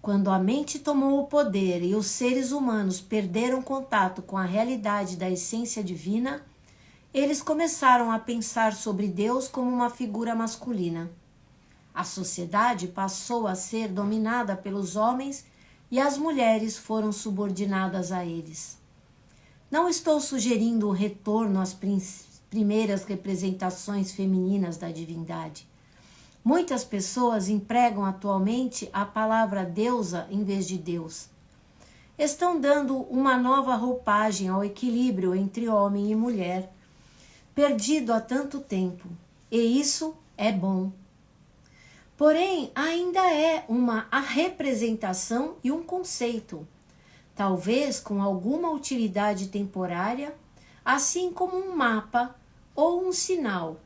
Quando a mente tomou o poder e os seres humanos perderam contato com a realidade da essência divina, eles começaram a pensar sobre Deus como uma figura masculina. A sociedade passou a ser dominada pelos homens e as mulheres foram subordinadas a eles. Não estou sugerindo o retorno às primeiras representações femininas da divindade. Muitas pessoas empregam atualmente a palavra deusa em vez de Deus. Estão dando uma nova roupagem ao equilíbrio entre homem e mulher, perdido há tanto tempo, e isso é bom. Porém, ainda é a representação e um conceito, talvez com alguma utilidade temporária, assim como um mapa ou um sinal.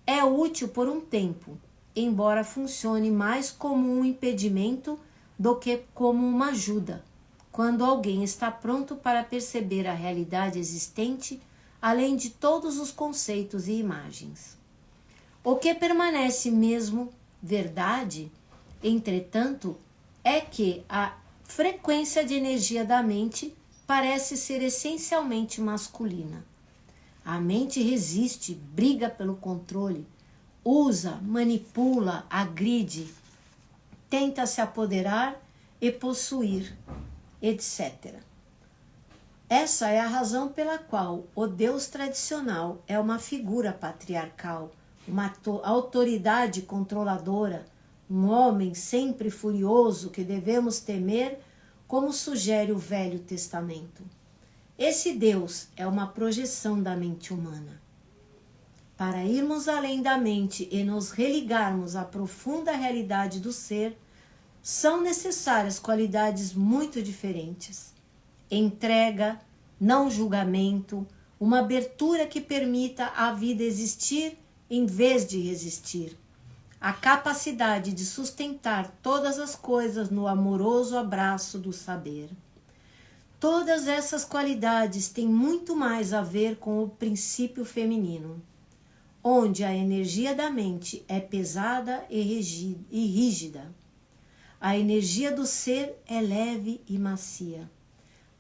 É útil por um tempo, embora funcione mais como um impedimento do que como uma ajuda, quando alguém está pronto para perceber a realidade existente, além de todos os conceitos e imagens. O que permanece mesmo verdade, entretanto, é que a frequência de energia da mente parece ser essencialmente masculina. A mente resiste, briga pelo controle, usa, manipula, agride, tenta se apoderar e possuir, etc. Essa é a razão pela qual o Deus tradicional é uma figura patriarcal, uma autoridade controladora, um homem sempre furioso que devemos temer como sugere o Velho Testamento. Esse Deus é uma projeção da mente humana. Para irmos além da mente e nos religarmos à profunda realidade do ser, são necessárias qualidades muito diferentes. Entrega, não julgamento, uma abertura que permita a vida existir em vez de resistir. A capacidade de sustentar todas as coisas no amoroso abraço do saber. Todas essas qualidades têm muito mais a ver com o princípio feminino, onde a energia da mente é pesada e rígida. A energia do ser é leve e macia,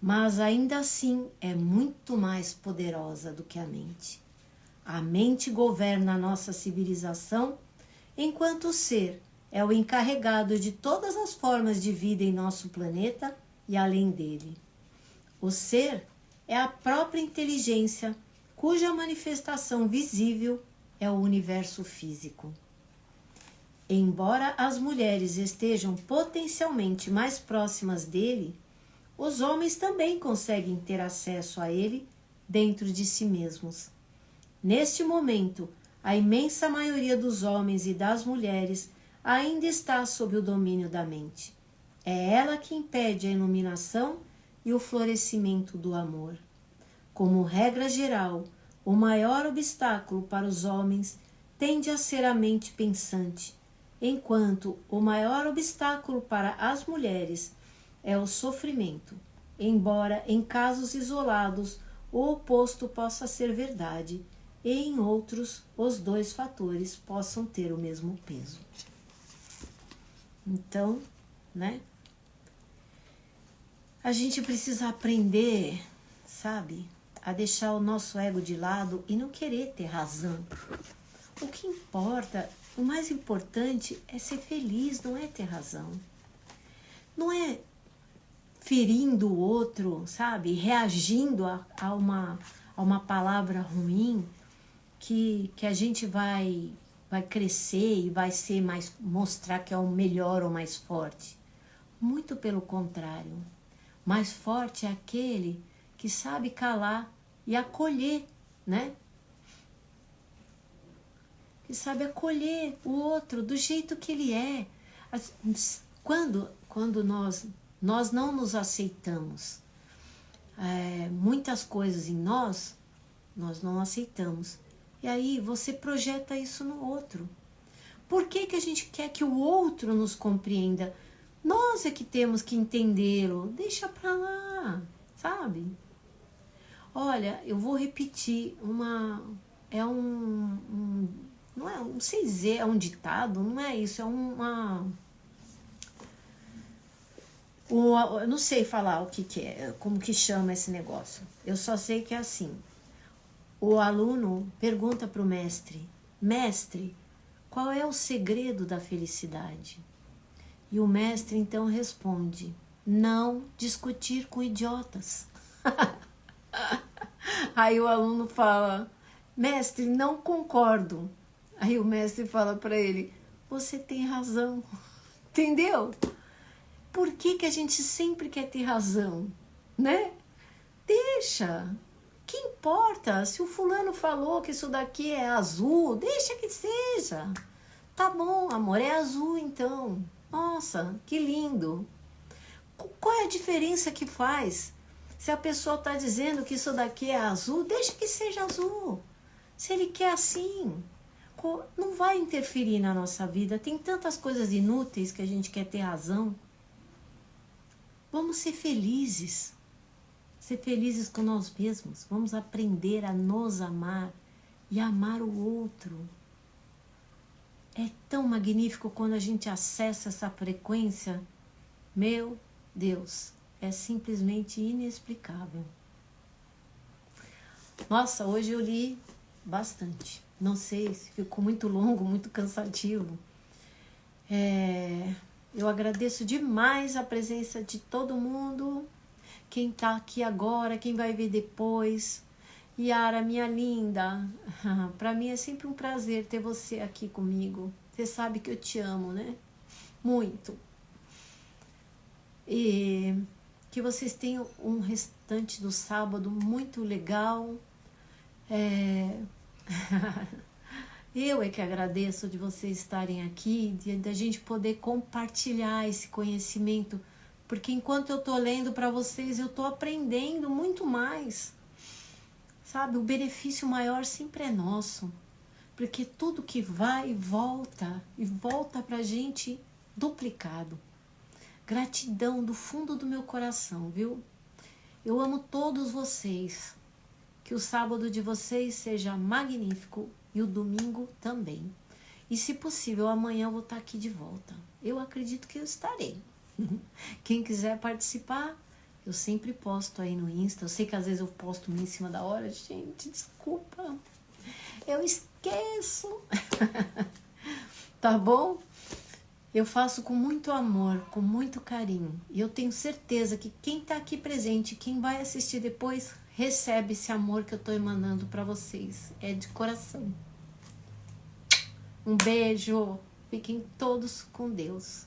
mas ainda assim é muito mais poderosa do que a mente. A mente governa a nossa civilização, enquanto o ser é o encarregado de todas as formas de vida em nosso planeta e além dele. O ser é a própria inteligência, cuja manifestação visível é o universo físico. Embora as mulheres estejam potencialmente mais próximas dele, os homens também conseguem ter acesso a ele dentro de si mesmos. Neste momento, a imensa maioria dos homens e das mulheres ainda está sob o domínio da mente. É ela que impede a iluminação e o florescimento do amor. Como regra geral, o maior obstáculo para os homens tende a ser a mente pensante, enquanto o maior obstáculo para as mulheres é o sofrimento, embora em casos isolados o oposto possa ser verdade e em outros os dois fatores possam ter o mesmo peso. Então, né? A gente precisa aprender, sabe, a deixar o nosso ego de lado e não querer ter razão. O que importa, o mais importante é ser feliz, não é ter razão. Não é ferindo o outro, sabe, reagindo a uma palavra ruim que a gente vai crescer e vai ser mais, mostrar que é o melhor ou mais forte. Muito pelo contrário. Mais forte é aquele que sabe calar e acolher, né? Que sabe acolher o outro do jeito que ele é. Quando nós não nos aceitamos, muitas coisas em nós não aceitamos. E aí você projeta isso no outro. Por que a gente quer que o outro nos compreenda? Nós é que temos que entendê-lo. Deixa pra lá, sabe? Olha, eu vou repetir não sei dizer, é um ditado, não é isso, eu não sei falar o que é, como que chama esse negócio. Eu só sei que é assim. O aluno pergunta para o mestre: mestre, qual é o segredo da felicidade? E o mestre então responde: não discutir com idiotas. Aí o aluno fala: mestre, não concordo. Aí o mestre fala para ele: você tem razão. Entendeu? Por que a gente sempre quer ter razão, né? Deixa. Que importa? Se o fulano falou que isso daqui é azul, deixa que seja. Tá bom, amor, é azul então. Nossa, que lindo. Qual é a diferença que faz? Se a pessoa está dizendo que isso daqui é azul, deixa que seja azul. Se ele quer assim, não vai interferir na nossa vida. Tem tantas coisas inúteis que a gente quer ter razão. Vamos ser felizes. Ser felizes com nós mesmos. Vamos aprender a nos amar e amar o outro. É tão magnífico quando a gente acessa essa frequência. Meu Deus, é simplesmente inexplicável. Nossa, hoje eu li bastante. Não sei se ficou muito longo, muito cansativo. Eu agradeço demais a presença de todo mundo. Quem tá aqui agora, quem vai ver depois. Yara, minha linda, para mim é sempre um prazer ter você aqui comigo. Você sabe que eu te amo, né? Muito. E Que vocês tenham um restante do sábado muito legal. Eu é que agradeço de vocês estarem aqui, da gente poder compartilhar esse conhecimento, porque enquanto eu tô lendo para vocês, eu tô aprendendo muito mais. Sabe, o benefício maior sempre é nosso, porque tudo que vai e volta pra gente duplicado. Gratidão do fundo do meu coração, viu? Eu amo todos vocês. Que o sábado de vocês seja magnífico e o domingo também. E se possível, amanhã eu vou estar aqui de volta. Eu acredito que eu estarei. Quem quiser participar, eu sempre posto aí no Insta. Eu sei que às vezes eu posto em cima da hora. Gente, desculpa. Eu esqueço. Tá bom? Eu faço com muito amor, com muito carinho. E eu tenho certeza que quem tá aqui presente, quem vai assistir depois, recebe esse amor que eu tô emanando para vocês. É de coração. Um beijo. Fiquem todos com Deus.